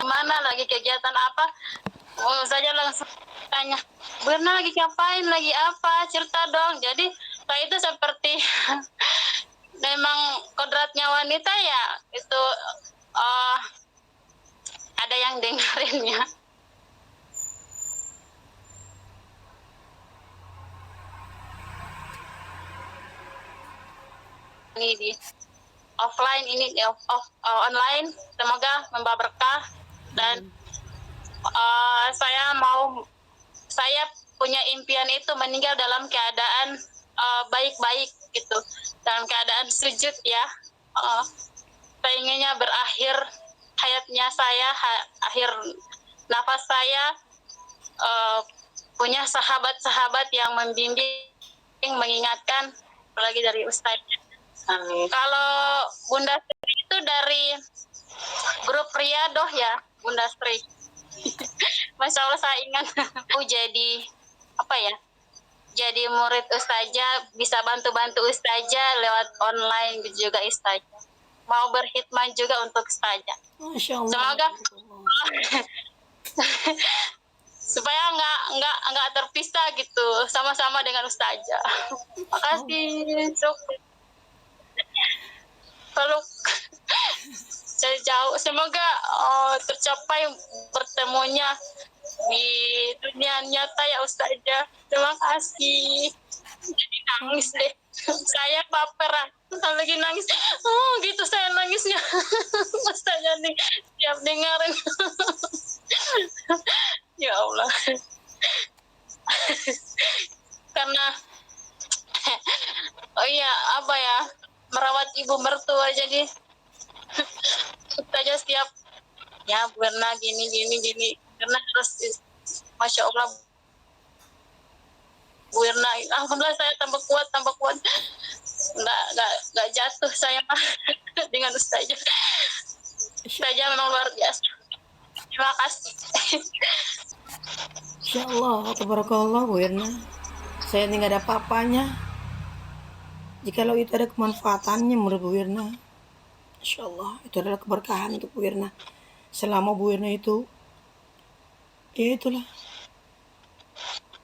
mana lagi kegiatan apa, oh saja langsung tanya, Birna lagi ngapain, lagi apa, cerita dong. Jadi saya itu seperti memang kodratnya wanita ya itu, uh, ada yang dengerinnya. Ini di offline, ini di online, semoga membawa berkah. Dan saya punya impian itu meninggal dalam keadaan baik-baik gitu, dalam keadaan sujud ya. Pengennya berakhir hayatnya saya, akhir nafas saya, punya sahabat-sahabat yang membimbing, mengingatkan, apalagi dari Ustadz. Amin. Kalau Bunda Sri itu dari grup Riyadoh ya, Bunda Sri. Masya Allah saya ingat. Jadi apa ya? Jadi murid Ustazah, bisa bantu-bantu Ustazah lewat online juga Ustazah. Mau berkhidmat juga untuk Ustazah. Masya Allah. Semoga supaya nggak terpisah gitu, sama-sama dengan Ustazah. Makasih. Peluk jauh, semoga tercapai bertemunya di dunia nyata ya Ustazah. Terima kasih. Jadi nangis deh. Saya baper, lagi nangis. Oh gitu saya nangisnya. Ustazah nih tiap dengerin. Ya Allah. Karena oh iya apa ya, merawat ibu mertua, jadi saja setiap ya pernah gini karena terus Masya Allah Bu Irna, alhamdulillah saya tambah kuat nggak jatuh saya dengan Ustazah. Ustazah memang luar biasa. Terima kasih. Insya Allah, tabarakallah Bu Irna. Saya ini nggak ada apa-apanya. Jikalau itu ada kemanfaatannya menurut Bu Irna, Insya Allah itu adalah keberkahan untuk Bu Irna. Selama Bu Irna itu, ya itulah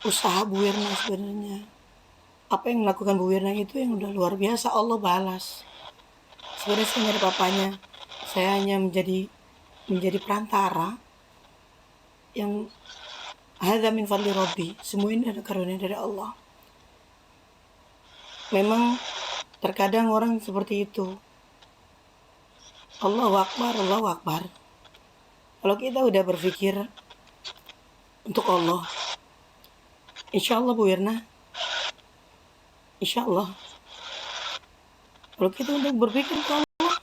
usaha Bu Irna sebenarnya. Apa yang melakukan Bu Irna itu yang udah luar biasa, Allah balas. Sebenarnya saya nggak ada apa-apanya. Saya hanya menjadi perantara yang hadza min fadli Rabbi. Semua ini ada karunia dari Allah. Memang terkadang orang seperti itu. Allahu Akbar, Allahu Akbar. Kalau kita udah berpikir untuk Allah, insya Allah Bu Irna, insya Allah. Kalau kita udah berpikir ke Allah,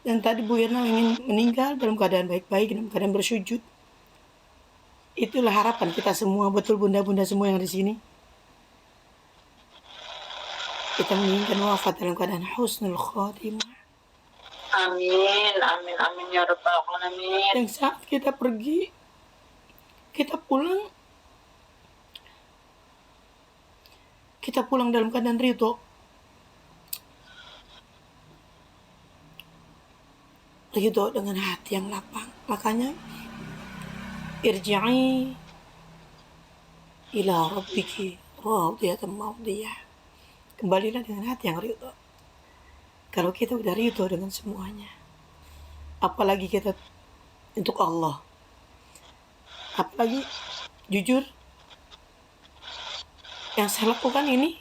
dan tadi Bu Irna ingin meninggal dalam keadaan baik-baik, dalam keadaan bersujud, itulah harapan kita semua, betul bunda-bunda semua yang di sini. Kita menginginkan wafat dalam keadaan husnul khotimah. Amin, amin, amin ya rabbal alamin. Yang saat kita pergi, kita pulang dalam keadaan ridho. Ridho dengan hati yang lapang. Makanya irji'i ila rabbiki radiyatan mardiyah. Kembalilah dengan hati yang ridho. Kalau kita udah ridho dengan semuanya, apalagi kita untuk Allah, apalagi jujur yang saya lakukan ini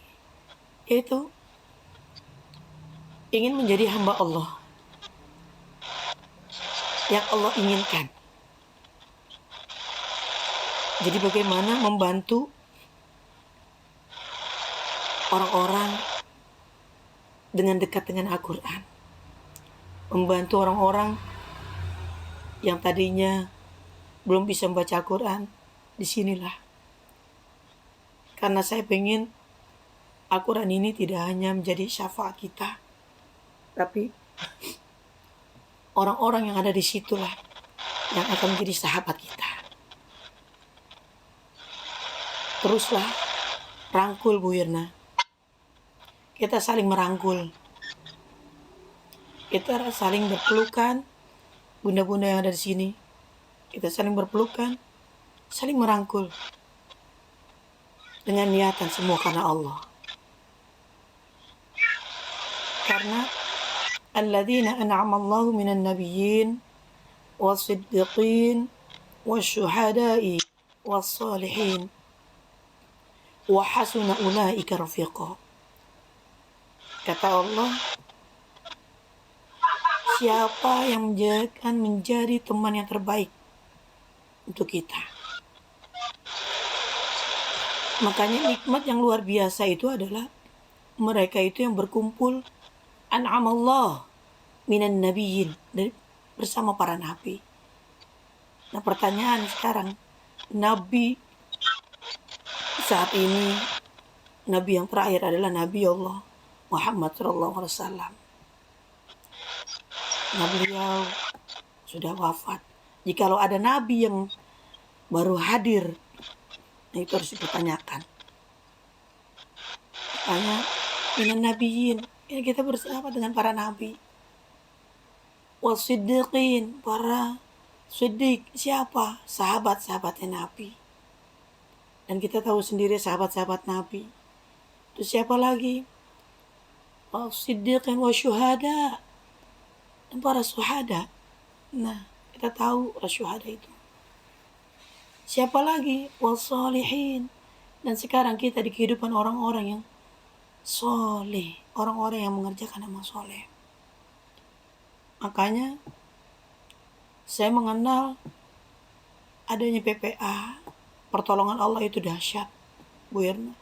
yaitu ingin menjadi hamba Allah yang Allah inginkan. Jadi bagaimana membantu orang-orang dengan dekat dengan Al-Quran, membantu orang-orang yang tadinya belum bisa membaca Al-Quran. Disinilah, karena saya pengen Al-Quran ini tidak hanya menjadi syafaat kita, tapi orang-orang yang ada di situlah yang akan menjadi sahabat kita. Teruslah rangkul Bu Irna. Kita saling merangkul. Kita saling berpelukan, bunda-bunda yang ada di sini, kita saling berpelukan, saling merangkul dengan niatan semua karena Allah. Karena alladzina an'ama Allahu minan nabiyyin was-siddiqin wasyuhada'i was-salihin wa hasuna ulaika rafiqa. Kata Allah, siapa yang akan menjadi teman yang terbaik untuk kita. Makanya nikmat yang luar biasa itu adalah mereka itu yang berkumpul an'amallah minan nabiyyin, bersama para nabi. Nah, pertanyaan sekarang, nabi saat ini, nabi yang terakhir adalah Nabi Allah Muhammad SAW. Nah, beliau sudah wafat. Jikalau ada nabi yang baru hadir, nah itu harus dipertanyakan. Makanya minan nabiyyin, ini kita bersama dengan para nabi. Wasiddiqin, para siddiq, siapa? Sahabat-sahabatnya Nabi. Dan kita tahu sendiri sahabat-sahabat Nabi itu siapa lagi? Wasiddiqin wa syuhada, dan para syuhada. Nah, kita tahu para syuhada itu siapa lagi? Wasalihin. Dan sekarang kita di kehidupan orang-orang yang soleh, orang-orang yang mengerjakan amal soleh. Makanya saya mengenal adanya PPA, pertolongan Allah itu dahsyat. Bu Irna,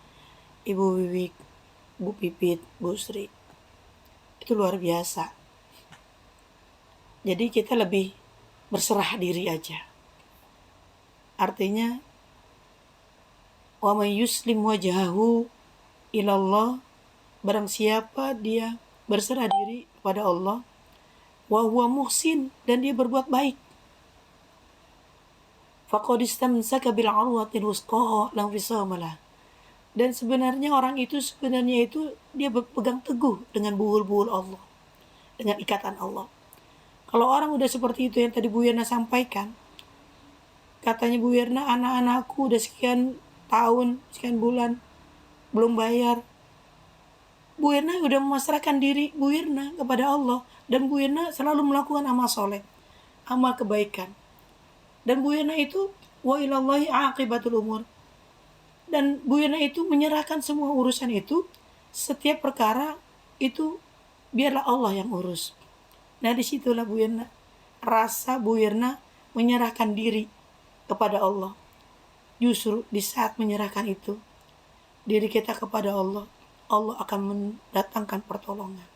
Ibu Wiwik, Bu Pipit, Bu Sri, itu luar biasa. Jadi kita lebih berserah diri aja. Artinya, wa may yuslim wajhahu ilallah, barang siapa dia berserah diri kepada Allah, wa huwa muhsin, dan dia berbuat baik, faqad istamsaka bil 'urwatil wusqa la infisama lah. Dan sebenarnya orang itu dia berpegang teguh dengan buhul-buhul Allah, dengan ikatan Allah. Kalau orang udah seperti itu yang tadi Bu Yerna sampaikan, katanya Bu Yerna, anak-anakku udah sekian tahun, sekian bulan belum bayar. Bu Yerna udah memasrahkan diri Bu Yerna kepada Allah, dan Bu Yerna selalu melakukan amal soleh, amal kebaikan. Dan Bu Yerna itu wa ilallahi aqibatul umur. Dan Bu Yerna itu menyerahkan semua urusan itu, setiap perkara itu biarlah Allah yang urus. Nah, disitulah Bu Yerna, rasa Bu Yerna menyerahkan diri kepada Allah. Justru di saat menyerahkan itu diri kita kepada Allah, Allah akan mendatangkan pertolongan.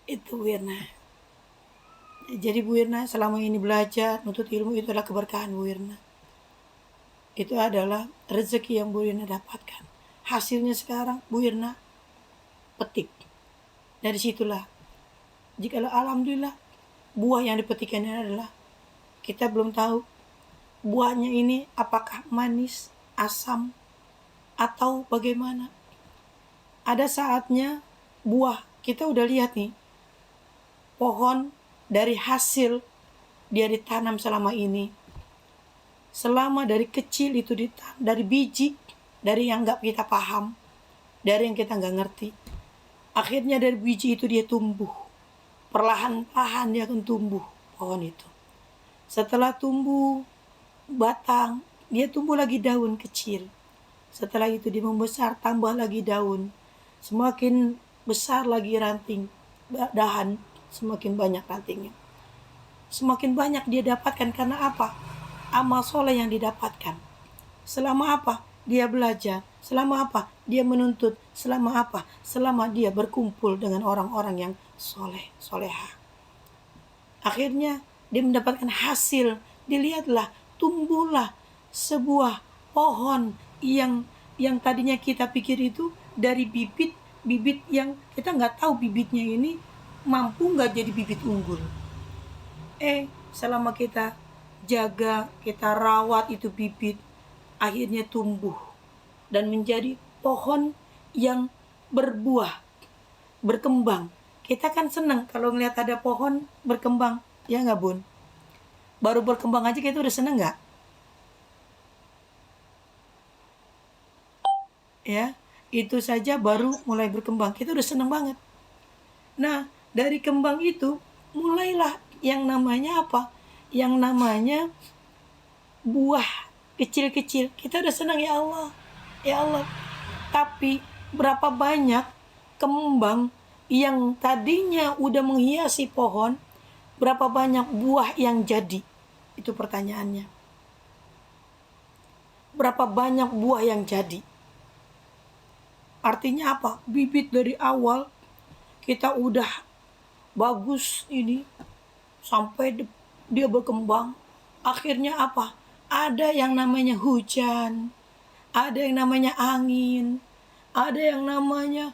Itu Bu Irna. Jadi Bu Irna selama ini belajar, nuntut ilmu, itu adalah keberkahan Bu Irna. Itu adalah rezeki yang Bu Irna dapatkan. Hasilnya sekarang Bu Irna petik. Dari situlah, jikalau alhamdulillah, buah yang dipetikannya adalah, kita belum tahu buahnya ini apakah manis, asam, atau bagaimana. Ada saatnya buah, kita udah lihat nih, pohon dari hasil dia ditanam selama ini, selama dari kecil itu ditanam, dari biji, dari yang gak kita paham, dari yang kita gak ngerti. Akhirnya dari biji itu dia tumbuh, perlahan-lahan dia akan tumbuh pohon itu. Setelah tumbuh batang, dia tumbuh lagi daun kecil. Setelah itu dia membesar, tambah lagi daun. Semakin besar lagi ranting, dahan, semakin banyak rantingnya. Semakin banyak dia dapatkan karena apa? Amal soleh yang didapatkan. Selama apa? Dia belajar. Selama apa? Dia menuntut. Selama apa? Selama dia berkumpul dengan orang-orang yang soleh, soleha. Akhirnya dia mendapatkan hasil. Dilihatlah, tumbuhlah sebuah pohon yang tadinya kita pikir itu dari bibit yang kita nggak tahu bibitnya ini mampu nggak jadi bibit unggul. Selama kita jaga, kita rawat itu bibit, akhirnya tumbuh dan menjadi pohon yang berbuah, berkembang. Kita kan seneng kalau ngeliat ada pohon berkembang, ya nggak Bun? Baru berkembang aja kita udah seneng nggak? Ya, itu saja baru mulai berkembang, kita udah seneng banget. Nah, dari kembang itu mulailah yang namanya apa? Yang namanya buah kecil-kecil. Kita udah senang, ya Allah. Ya Allah. Tapi berapa banyak kembang yang tadinya udah menghiasi pohon, berapa banyak buah yang jadi? Itu pertanyaannya. Berapa banyak buah yang jadi? Artinya apa? Bibit dari awal kita udah bagus ini sampai dia berkembang. Akhirnya apa? Ada yang namanya hujan, ada yang namanya angin, ada yang namanya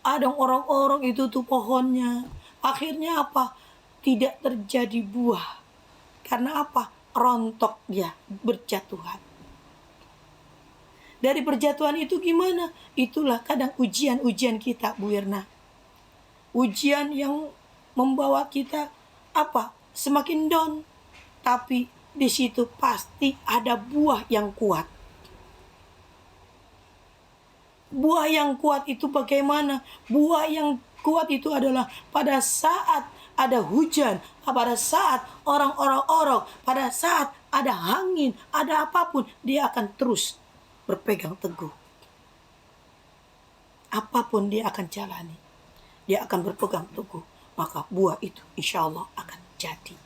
ada orang-orang itu tuh pohonnya. Akhirnya apa? Tidak terjadi buah. Karena apa? Rontok dia, berjatuhan. Dari berjatuhan itu gimana? Itulah kadang ujian-ujian kita, Bu Irna. Ujian yang membawa kita apa? Semakin down. Tapi di situ pasti ada buah yang kuat. Buah yang kuat itu bagaimana? Buah yang kuat itu adalah pada saat ada hujan, pada saat orang-orang, pada saat ada angin, ada apapun, dia akan terus berpegang teguh. Apapun dia akan jalani, dia akan berpegang teguh. Maka buah itu insya Allah akan jadi.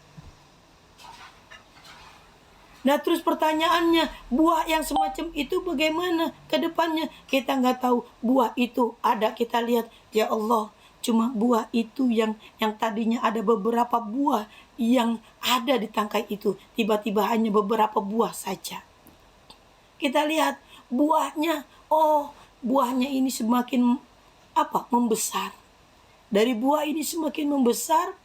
Nah terus pertanyaannya, buah yang semacam itu bagaimana ke depannya? Kita nggak tahu. Buah itu ada, kita lihat, ya Allah, cuma buah itu yang tadinya ada beberapa buah yang ada di tangkai itu, tiba-tiba hanya beberapa buah saja. Kita lihat buahnya, buahnya ini semakin membesar. Dari buah ini semakin membesar,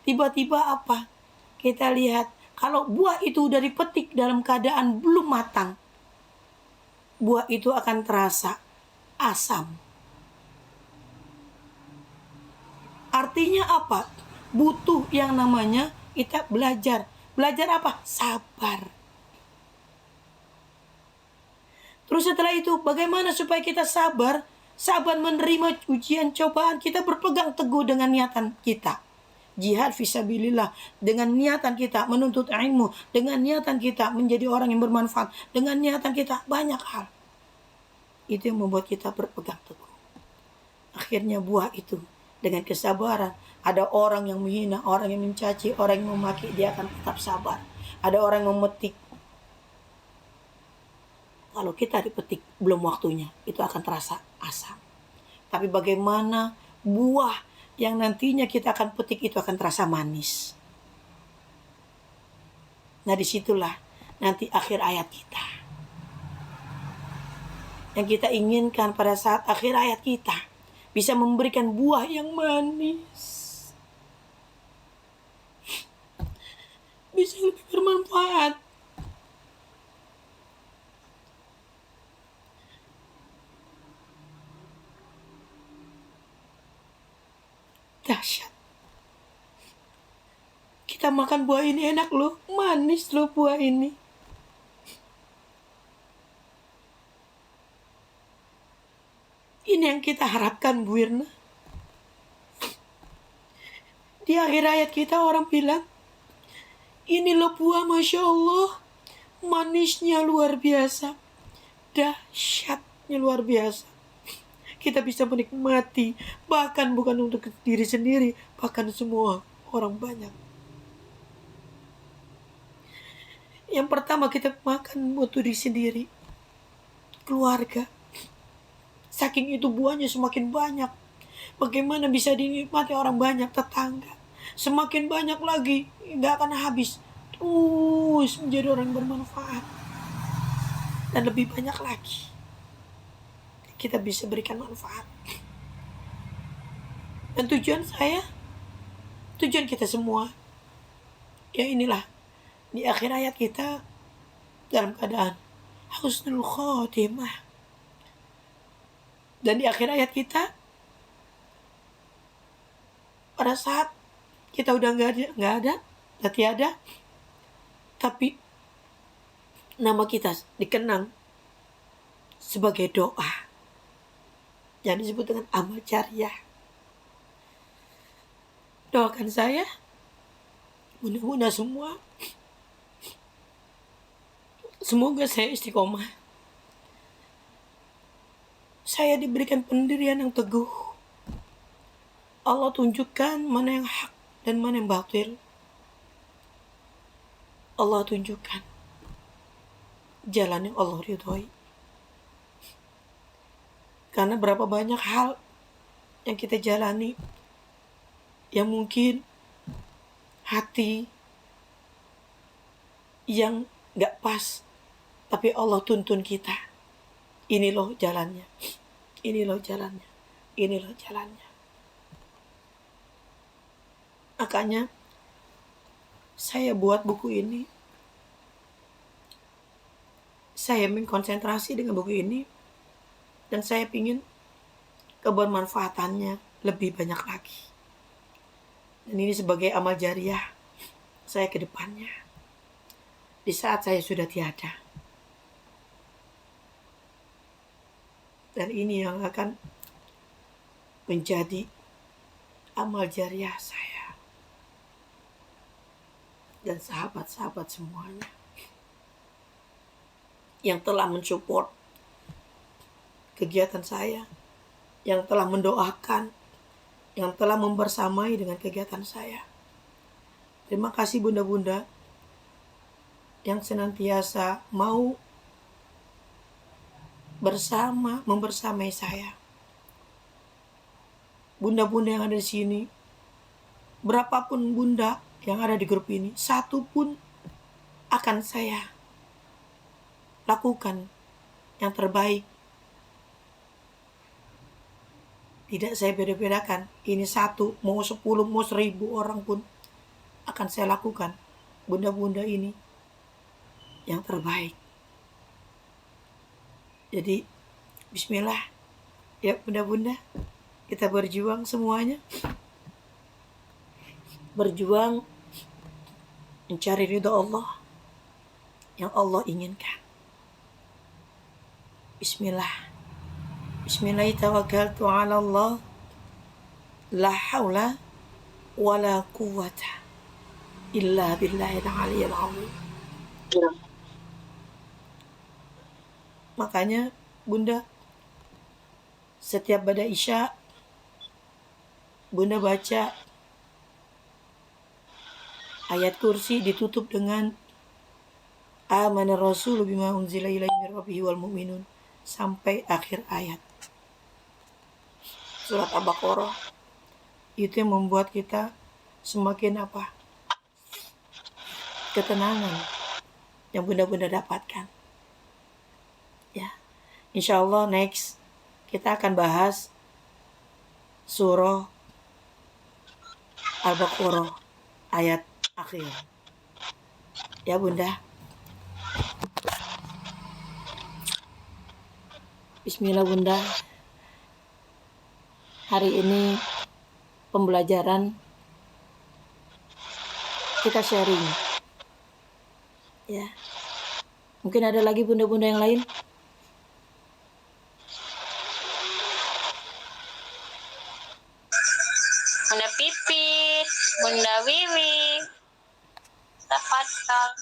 tiba-tiba apa? Kita lihat, kalau buah itu udah dipetik dalam keadaan belum matang, buah itu akan terasa asam. Artinya apa? Butuh yang namanya kita belajar. Belajar apa? Sabar. Terus setelah itu, bagaimana supaya kita sabar? Sabar menerima ujian cobaan. Kita berpegang teguh dengan niatan kita. Jihad fisabilillah, dengan niatan kita menuntut ilmu, dengan niatan kita menjadi orang yang bermanfaat, dengan niatan kita banyak hal. Itu yang membuat kita berpegang teguh. Akhirnya buah itu dengan kesabaran. Ada orang yang menghina, orang yang mencaci, orang yang memaki, dia akan tetap sabar. Ada orang yang memetik. Kalau kita dipetik belum waktunya, itu akan terasa asam. Tapi bagaimana buah yang nantinya kita akan petik itu akan terasa manis. Nah disitulah nanti akhir ayat kita. Yang kita inginkan pada saat akhir ayat kita bisa memberikan buah yang manis. Bisa lebih bermanfaat. Dahsyat. Kita makan buah ini enak loh, manis loh buah ini. Ini yang kita harapkan, Bu Irna. Di akhir ayat kita orang bilang, ini loh buah Masya Allah, manisnya luar biasa, dahsyatnya luar biasa. Kita bisa menikmati, bahkan bukan untuk diri sendiri, bahkan semua orang banyak. Yang pertama kita makan buat diri sendiri, keluarga. Saking itu buahnya semakin banyak. Bagaimana bisa dinikmati orang banyak, tetangga. Semakin banyak lagi, gak akan habis. Terus menjadi orang yang bermanfaat. Dan lebih banyak lagi kita bisa berikan manfaat. Dan tujuan kita semua, ya inilah, di akhir ayat kita dalam keadaan husnul khotimah. Dan di akhir ayat kita pada saat kita udah udah tiada, tapi nama kita dikenang sebagai doa yang disebut dengan amal jariah. Doakan saya, mudah-mudahan semoga saya istiqomah. Saya diberikan pendirian yang teguh. Allah tunjukkan mana yang hak dan mana yang batil. Allah tunjukkan jalan yang Allah ridhoi. Karena berapa banyak hal yang kita jalani yang mungkin hati yang gak pas, tapi Allah tuntun kita. Ini loh jalannya, ini loh jalannya, ini loh jalannya. Makanya saya buat buku ini, saya mengkonsentrasi dengan buku ini, dan saya ingin kebermanfaatannya lebih banyak lagi. Dan ini sebagai amal jariah saya ke depannya, di saat saya sudah tiada. Dan ini yang akan menjadi amal jariah saya dan sahabat-sahabat semuanya yang telah mensupport kegiatan saya, yang telah mendoakan, yang telah membersamai dengan kegiatan saya. Terima kasih bunda-bunda yang senantiasa mau membersamai saya. Bunda-bunda yang ada di sini, berapapun bunda yang ada di grup ini, satu pun akan saya lakukan yang terbaik. Tidak saya beda-bedakan. Ini satu, mau 10, mau 1000 orang pun akan saya lakukan. Bunda-bunda ini yang terbaik. Jadi bismillah. Ya bunda-bunda, kita berjuang semuanya. Berjuang mencari ridha Allah yang Allah inginkan. Bismillah. Bismillahirrahmanirrahim. Ala Allah. La haula wa la quwwata illa billahil aliyyil azim. Makanya bunda, setiap pada isya bunda baca ayat kursi, ditutup dengan amanar rasul bima unzila ilaihi mir rabbihi wal mu'minun sampai akhir ayat surat Al-Baqarah. Itu yang membuat kita semakin ketenangan yang bunda-bunda dapatkan. Ya, insya Allah next kita akan bahas surah Al-Baqarah ayat akhir. Ya bunda. Bismillah bunda. Hari ini pembelajaran kita sharing. Ya. Mungkin ada lagi bunda-bunda yang lain? Bunda Pipi, Bunda Wiwi, Tafatkal.